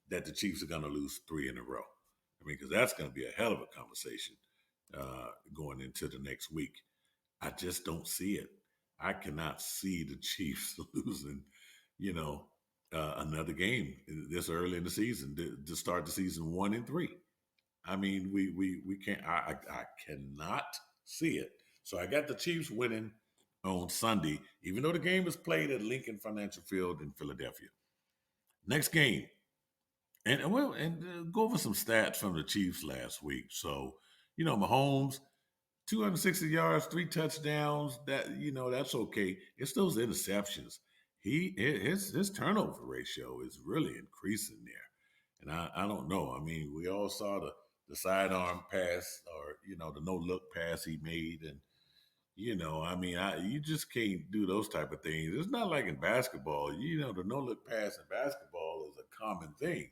S1: that the Chiefs are going to lose 3 in a row? I mean, because that's going to be a hell of a conversation going into the next week. I just don't see it. I cannot see the Chiefs losing, another game this early in the season to start the season 1-3. I mean, we can't. I cannot see it. So I got the Chiefs winning on Sunday, even though the game is played at Lincoln Financial Field in Philadelphia. Next game, and go over some stats from the Chiefs last week. So, Mahomes, 260 yards, 3 touchdowns. That's okay. It's those interceptions. His turnover ratio is really increasing there, and I don't know. I mean, we all saw the sidearm pass or the no look pass he made, and I mean, you just can't do those type of things. It's not like in basketball. The no look pass in basketball is a common thing,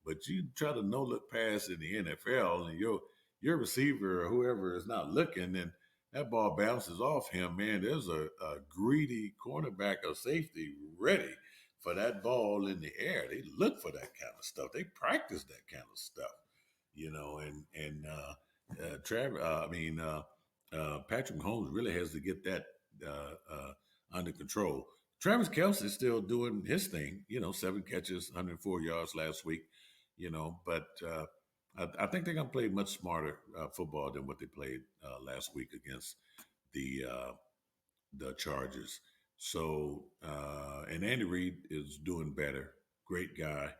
S1: but you try to no look pass in the NFL, and your receiver or whoever is not looking, and that ball bounces off him. Man, there's a greedy cornerback or safety ready for that ball in the air. They look for that kind of stuff. They practice that kind of stuff, Patrick Mahomes really has to get that under control. Travis Kelce's still doing his thing, 7 catches, 104 yards last week, but I think they're going to play much smarter football than what they played last week against the Chargers. So, and Andy Reid is doing better. Great guy.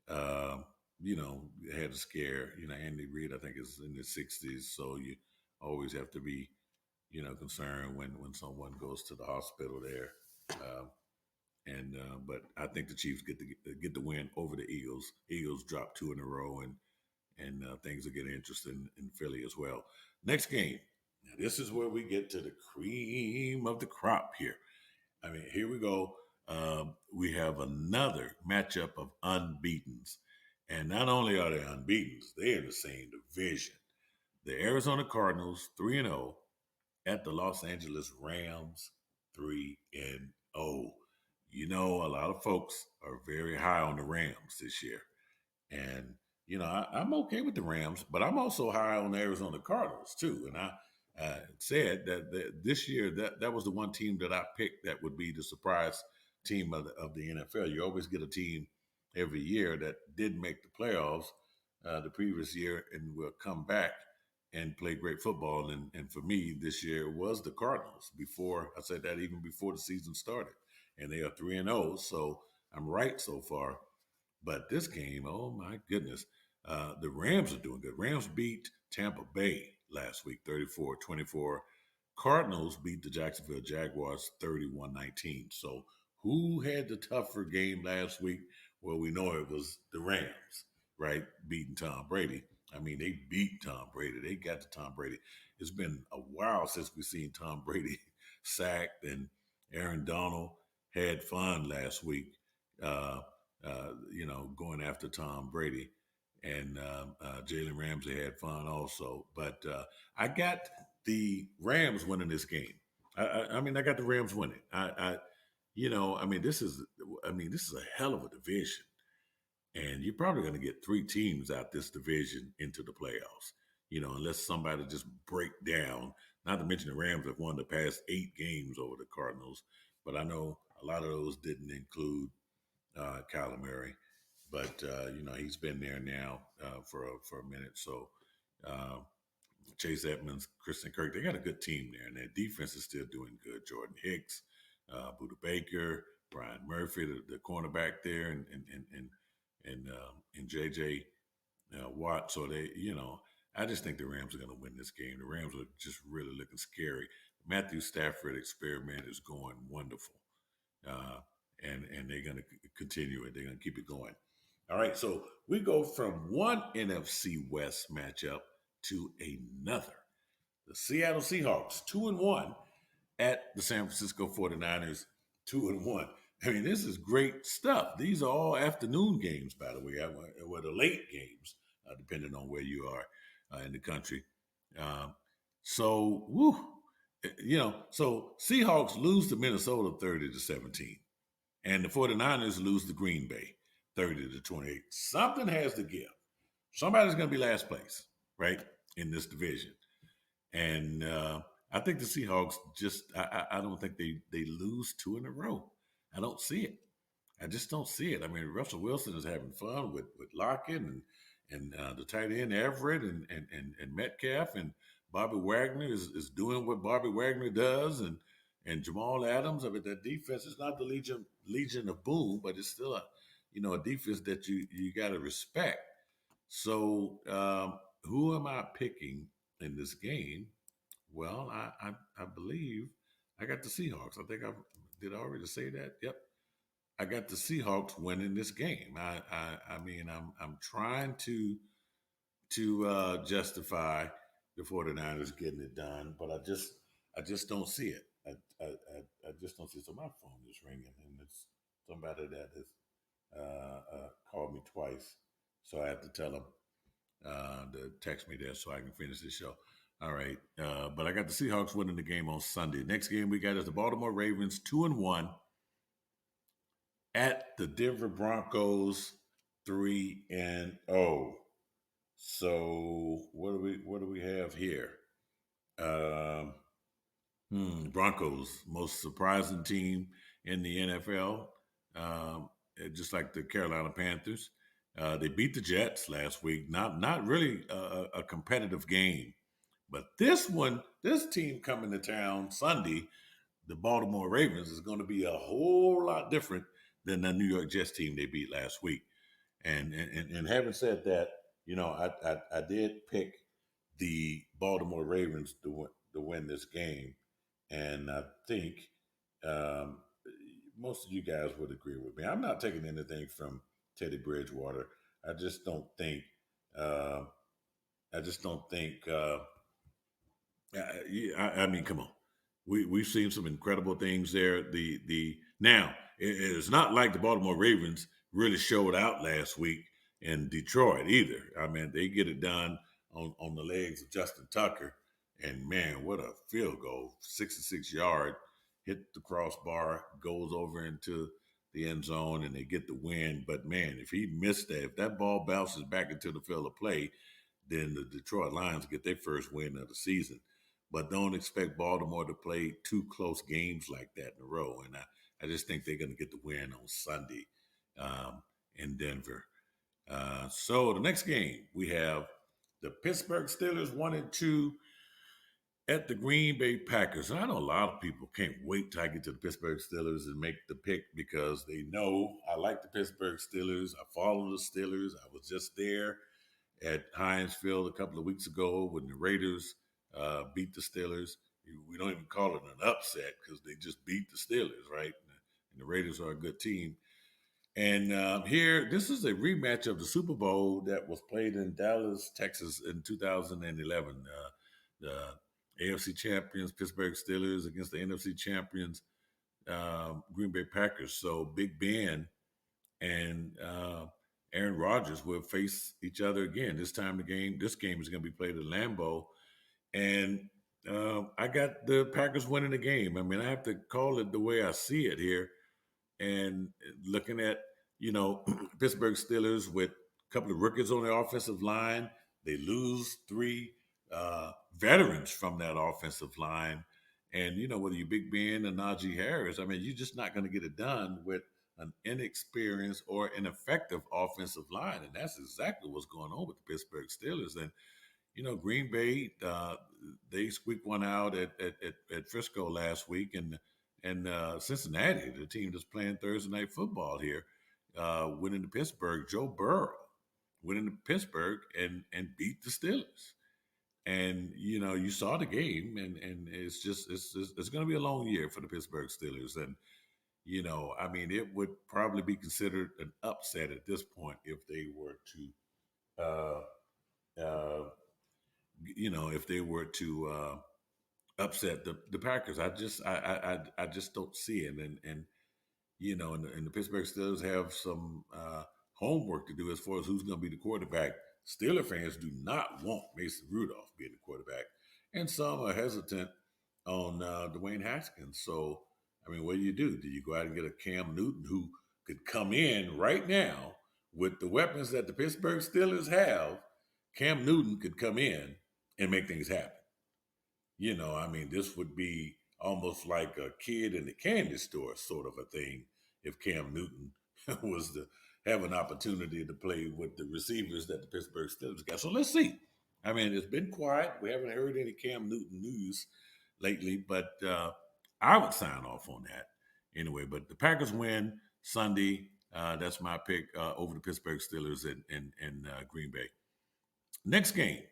S1: Had a scare. Andy Reid, I think, is in his 60s, so you always have to be, concerned when someone goes to the hospital there. But I think the Chiefs get the win over the Eagles. Eagles dropped 2 in a row, and things are getting interesting in Philly as well. Next game. Now, this is where we get to the cream of the crop here. I mean, here we go. We have another matchup of unbeatens. And not only are they unbeatens, they're in the same division. The Arizona Cardinals, 3-0, at the Los Angeles Rams, 3-0. A lot of folks are very high on the Rams this year. And, I'm okay with the Rams, but I'm also high on the Arizona Cardinals, too. And I said that this year, that was the one team that I picked that would be the surprise team of the NFL. You always get a team every year that didn't make the playoffs the previous year and will come back and play great football. And for me, this year was the Cardinals. I said that even before the season started. And they are 3-0, so I'm right so far. But this game, oh my goodness, the Rams are doing good. Rams beat Tampa Bay last week, 34-24. Cardinals beat the Jacksonville Jaguars 31-19. So who had the tougher game last week? Well, we know it was the Rams, right? Beating Tom Brady. I mean, they beat Tom Brady. They got to Tom Brady. It's been a while since we've seen Tom Brady sacked, and Aaron Donald had fun last week, going after Tom Brady. And Jalen Ramsey had fun also. But I got the Rams winning this game. I got the Rams winning. This is a hell of a division. And you're probably going to get 3 teams out this division into the playoffs, unless somebody just break down. Not to mention the Rams have won the past 8 games over the Cardinals. but I know a lot of those didn't include Kyler Murray. But he's been there now for a minute. So uh, Chase Edmonds, Christian Kirk, they got a good team there, and their defense is still doing good. Jordan Hicks, Buda Baker, Brian Murphy, the cornerback there, and JJ Watt. So I just think the Rams are going to win this game. The Rams are just really looking scary. Matthew Stafford experiment is going wonderful, uh, and they're going to continue it. They're going to keep it going. All right, so we go from one NFC West matchup to another. The Seattle Seahawks, 2-1, at the San Francisco 49ers, 2-1. I mean, this is great stuff. These are all afternoon games, by the way, or the late games, depending on where you are in the country. Um, so, woo, so Seahawks lose to Minnesota 30-17, and the 49ers lose to Green Bay 30-28. Something has to give. Somebody's going to be last place, right, in this division. And I think the Seahawks I don't think they lose two in a row. I don't see it. I just don't see it. I mean, Russell Wilson is having fun with Lockett and the tight end Everett and Metcalf, and Bobby Wagner is doing what Bobby Wagner does, and Jamal Adams. I mean, that defense is not the Legion of Boom, but it's still a defense that you got to respect. So who am I picking in this game? Well, I believe I got the Seahawks. I think did I already say that? Yep. I got the Seahawks winning this game. I mean I'm trying to justify the 49ers getting it done, but I just don't see it. I just don't see it. So my phone is ringing, and it's somebody that has called me twice. So I have to tell them to text me there so I can finish this show. All right. But I got the Seahawks winning the game on Sunday. Next game we got is the Baltimore Ravens 2-1 at the Denver Broncos 3-0. So what do we have here? Broncos, most surprising team in the NFL, just like the Carolina Panthers. They beat the Jets last week. Not really a competitive game, but this team coming to town Sunday, the Baltimore Ravens, is going to be a whole lot different than the New York Jets team they beat last week. And having said that, I did pick the Baltimore Ravens to win this game, and I think um, most of you guys would agree with me. I'm not taking anything from Teddy Bridgewater. I just don't think. I just don't think. I mean, come on. We've seen some incredible things there. The now it's not like the Baltimore Ravens really showed out last week in Detroit either. I mean, they get it done on the legs of Justin Tucker, and man, what a field goal! 66-yard, hit the crossbar, goes over into the end zone, and they get the win. But man, if he missed that, if that ball bounces back into the field of play, then the Detroit Lions get their first win of the season. But don't expect Baltimore to play two close games like that in a row. And I just think they're going to get the win on Sunday in Denver. So the next game, we have the Pittsburgh Steelers 1-2 at the Green Bay Packers. And I know a lot of people can't wait till I get to the Pittsburgh Steelers and make the pick because they know I like the Pittsburgh Steelers. I follow the Steelers. I was just there at Heinz Field a couple of weeks ago when the Raiders beat the Steelers. We don't even call it an upset because they just beat the Steelers, right? And the Raiders are a good team. And here, this is a rematch of the Super Bowl that was played in Dallas, Texas in 2011. The AFC champions, Pittsburgh Steelers, against the NFC champions, Green Bay Packers. So Big Ben and Aaron Rodgers will face each other again. This game is going to be played at Lambeau. And I got the Packers winning the game. I mean, I have to call it the way I see it here. And looking at, Pittsburgh Steelers with a couple of rookies on the offensive line, they lose three veterans from that offensive line. And, whether you Big Ben or Najee Harris, I mean, you're just not going to get it done with an inexperienced or ineffective offensive line. And that's exactly what's going on with the Pittsburgh Steelers. And, Green Bay, they squeaked one out at Frisco last week. And Cincinnati, the team that's playing Thursday night football here, went into Pittsburgh. Joe Burrow went into Pittsburgh and beat the Steelers. And you saw the game, and it's going to be a long year for the Pittsburgh Steelers. And I mean, it would probably be considered an upset at this point if they were to, if they were to upset the Packers. I just don't see it. And and the Pittsburgh Steelers have some homework to do as far as who's going to be the quarterback. Steeler fans do not want Mason Rudolph being the quarterback, and some are hesitant on Dwayne Haskins. So, I mean, what do? Do you go out and get a Cam Newton who could come in right now with the weapons that the Pittsburgh Steelers have? Cam Newton could come in and make things happen. I mean, this would be almost like a kid in the candy store sort of a thing if Cam Newton was to have an opportunity to play with the receivers that the Pittsburgh Steelers got. So let's see. I mean, it's been quiet. We haven't heard any Cam Newton news lately, but I would sign off on that anyway. But the Packers win Sunday. That's my pick over the Pittsburgh Steelers in Green Bay. Next game,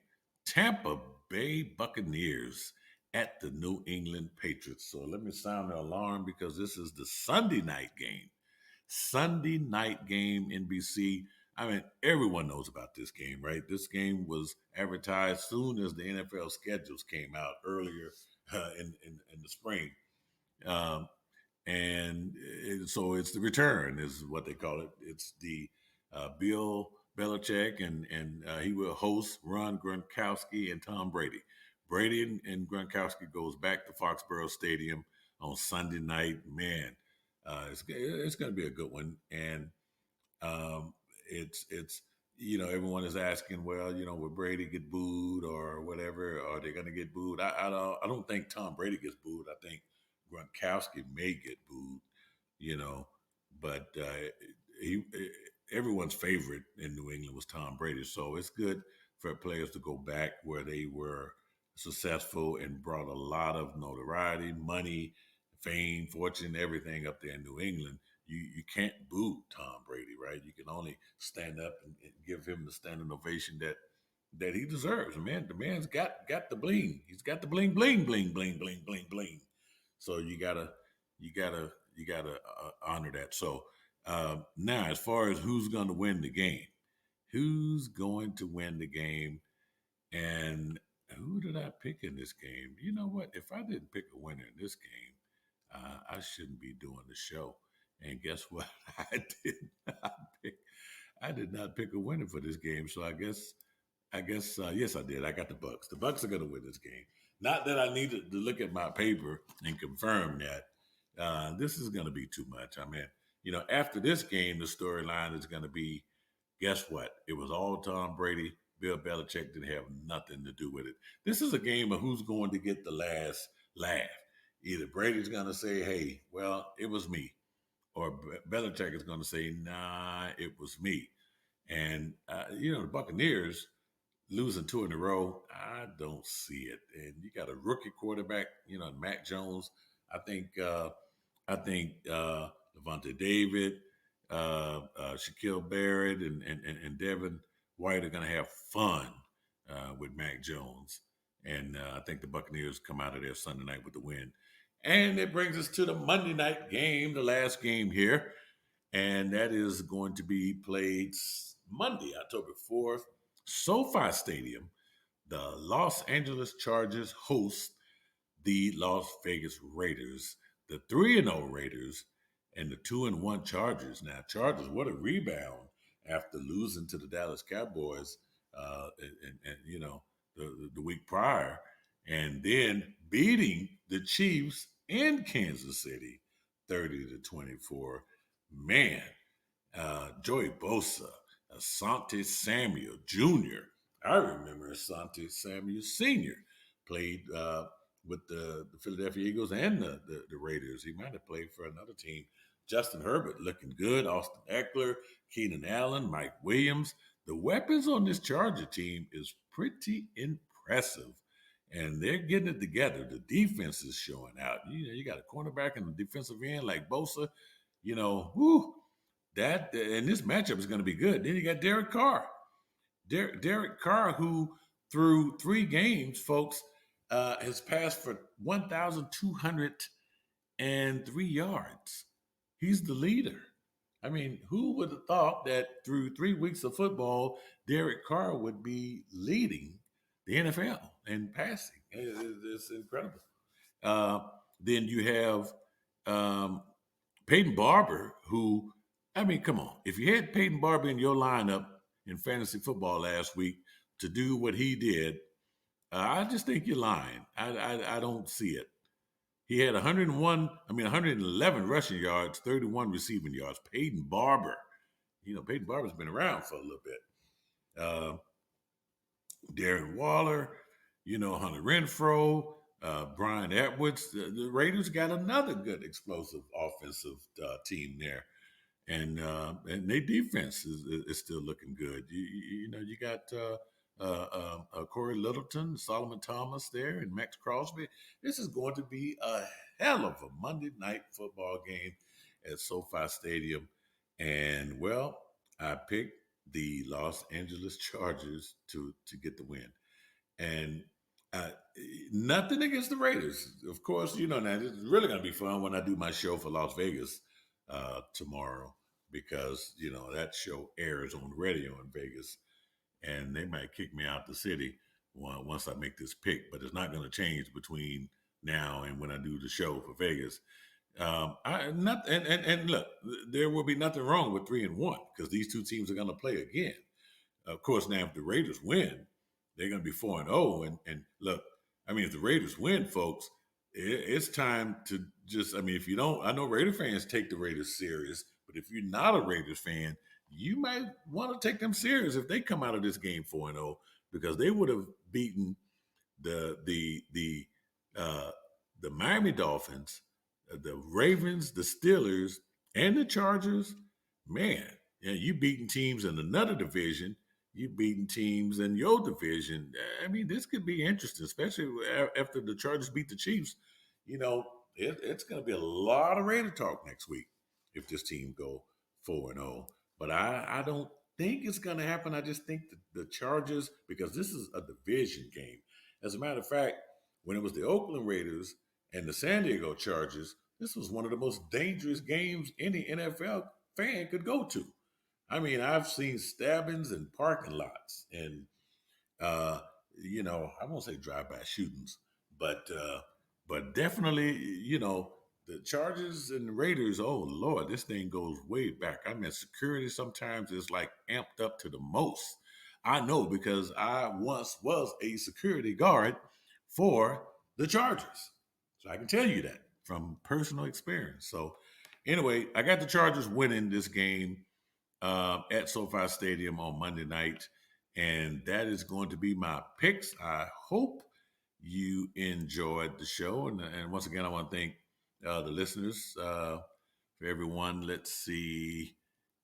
S1: Tampa Bay Buccaneers at the New England Patriots. So let me sound the alarm because this is the Sunday night game. Sunday night game, NBC. I mean, everyone knows about this game, right? This game was advertised soon as the NFL schedules came out earlier in the spring. So it's the return is what they call it. It's the Bill Belichick, and he will host Ron Gronkowski and Tom Brady. Brady and Gronkowski goes back to Foxborough Stadium on Sunday night. Man, it's going to be a good one. And it's everyone is asking, well, will Brady get booed or whatever? Are they going to get booed? I don't think Tom Brady gets booed. I think Gronkowski may get booed, but he everyone's favorite in New England was Tom Brady. So it's good for players to go back where they were successful and brought a lot of notoriety, money, fame, fortune, everything up there in New England. You can't boo Tom Brady, right? You can only stand up and give him the standing ovation that he deserves. The man's got the bling. He's got the bling, bling, bling, bling, bling, bling, bling. So you gotta honor that. So now, as far as who's going to win the game, and who did I pick in this game? You know what? If I didn't pick a winner in this game, I shouldn't be doing the show. And guess what? I did not pick a winner for this game. So I guess yes, I did. I got the Bucks. The Bucks are going to win this game. Not that I needed to look at my paper and confirm that. This is going to be too much. I mean, after this game, the storyline is going to be, guess what? It was all Tom Brady. Bill Belichick didn't have nothing to do with it. This is a game of who's going to get the last laugh. Either Brady's going to say, hey, well, it was me. Or Belichick is going to say, nah, it was me. And, the Buccaneers losing 2 in a row, I don't see it. And you got a rookie quarterback, Mac Jones. I think Levante David, Shaquille Barrett, and Devin White are going to have fun with Mac Jones. And I think the Buccaneers come out of there Sunday night with the win. And it brings us to the Monday night game, the last game here. And that is going to be played Monday, October 4th, SoFi Stadium. The Los Angeles Chargers host the Las Vegas Raiders, the 3-0 Raiders, and the 2-1 Chargers. Now, Chargers, what a rebound after losing to the Dallas Cowboys, the week prior, and then beating the Chiefs in Kansas City, 30-24. Man, Joey Bosa, Asante Samuel Jr. I remember Asante Samuel Sr. played with the Philadelphia Eagles and the Raiders. He might have played for another team. Justin Herbert looking good. Austin Eckler, Keenan Allen, Mike Williams. The weapons on this Charger team is pretty impressive, and they're getting it together. The defense is showing out. You got a cornerback and a defensive end like Bosa. Whoo, and this matchup is going to be good. Then you got Derek Carr. Derek Carr, who through 3 games, folks, has passed for 1,203 yards. He's the leader. I mean, who would have thought that through 3 weeks of football, Derek Carr would be leading the NFL in passing? It's incredible. Then you have Peyton Barber, who, I mean, come on. If you had Peyton Barber in your lineup in fantasy football last week to do what he did, I just think you're lying. I don't see it. He had 111 rushing yards, 31 receiving yards. Peyton Barber. Peyton Barber's been around for a little bit. Darren Waller, Hunter Renfrow, Brian Edwards. The Raiders got another good explosive offensive team there. And their defense is still looking good. You got Corey Littleton, Solomon Thomas there, and Max Crosby. This is going to be a hell of a Monday night football game at SoFi Stadium. And, well, I picked the Los Angeles Chargers to get the win. And nothing against the Raiders. Of course, now it's really going to be fun when I do my show for Las Vegas tomorrow, because that show airs on the radio in Vegas, and they might kick me out the city once I make this pick, but it's not going to change between now and when I do the show for Vegas. And look, there will be nothing wrong with 3-1 because these two teams are going to play again. Of course, now if the Raiders win, they're going to be 4-0. And look, I mean, if the Raiders win, folks, it's time to just, if you don't, I know Raider fans take the Raiders serious, but if you're not a Raiders fan, you might want to take them serious if they come out of this game 4-0, because they would have beaten the Miami Dolphins, the Ravens, the Steelers, and the Chargers. Man, you beating teams in another division. You beating teams in your division. This could be interesting, especially after the Chargers beat the Chiefs. It's going to be a lot of Raider talk next week if this team go 4-0. But I don't think it's going to happen. I just think the Chargers, because this is a division game. As a matter of fact, when it was the Oakland Raiders and the San Diego Chargers, this was one of the most dangerous games any NFL fan could go to. I've seen stabbings in parking lots and, I won't say drive-by shootings, but definitely, the Chargers and the Raiders, oh, Lord, this thing goes way back. Security sometimes is like amped up to the most. I know because I once was a security guard for the Chargers. So I can tell you that from personal experience. So anyway, I got the Chargers winning this game at SoFi Stadium on Monday night. And that is going to be my picks. I hope you enjoyed the show. And once again, I want to thank the listeners, for everyone. Let's see.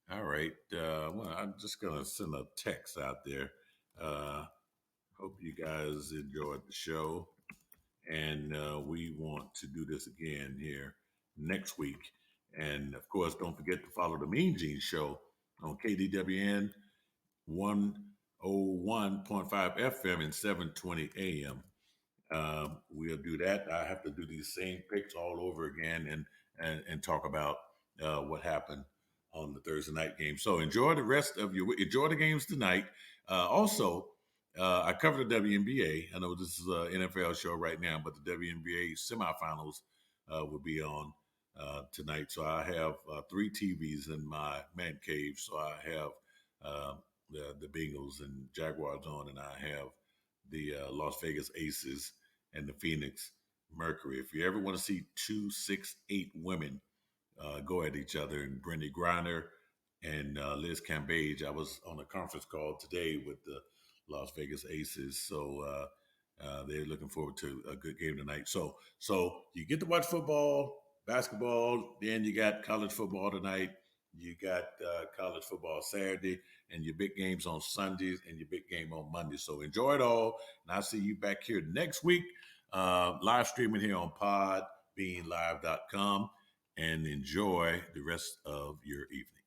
S1: All right. Well, I'm just going to send a text out there. Hope you guys enjoyed the show. And we want to do this again here next week. And of course, don't forget to follow the MeanGene Show on KDWN 101.5 FM and 720 AM. We'll do that. I have to do these same picks all over again and talk about what happened on the Thursday night game. So enjoy the rest of enjoy the games tonight. Also, I cover the WNBA. I know this is an NFL show right now, but the WNBA semifinals will be on tonight. So I have 3 TVs in my man cave. So I have the Bengals and Jaguars on, and I have the Las Vegas Aces and the Phoenix Mercury. If you ever want to see 2 6'8" women go at each other, and Brittany Griner and Liz Cambage, I was on a conference call today with the Las Vegas Aces. So They're looking forward to a good game tonight. So you get to watch football, basketball, then you got college football tonight. You got college football Saturday, and your big games on Sundays, and your big game on Monday. So enjoy it all, and I'll see you back here next week, live streaming here on PodbeanLive.com, and enjoy the rest of your evening.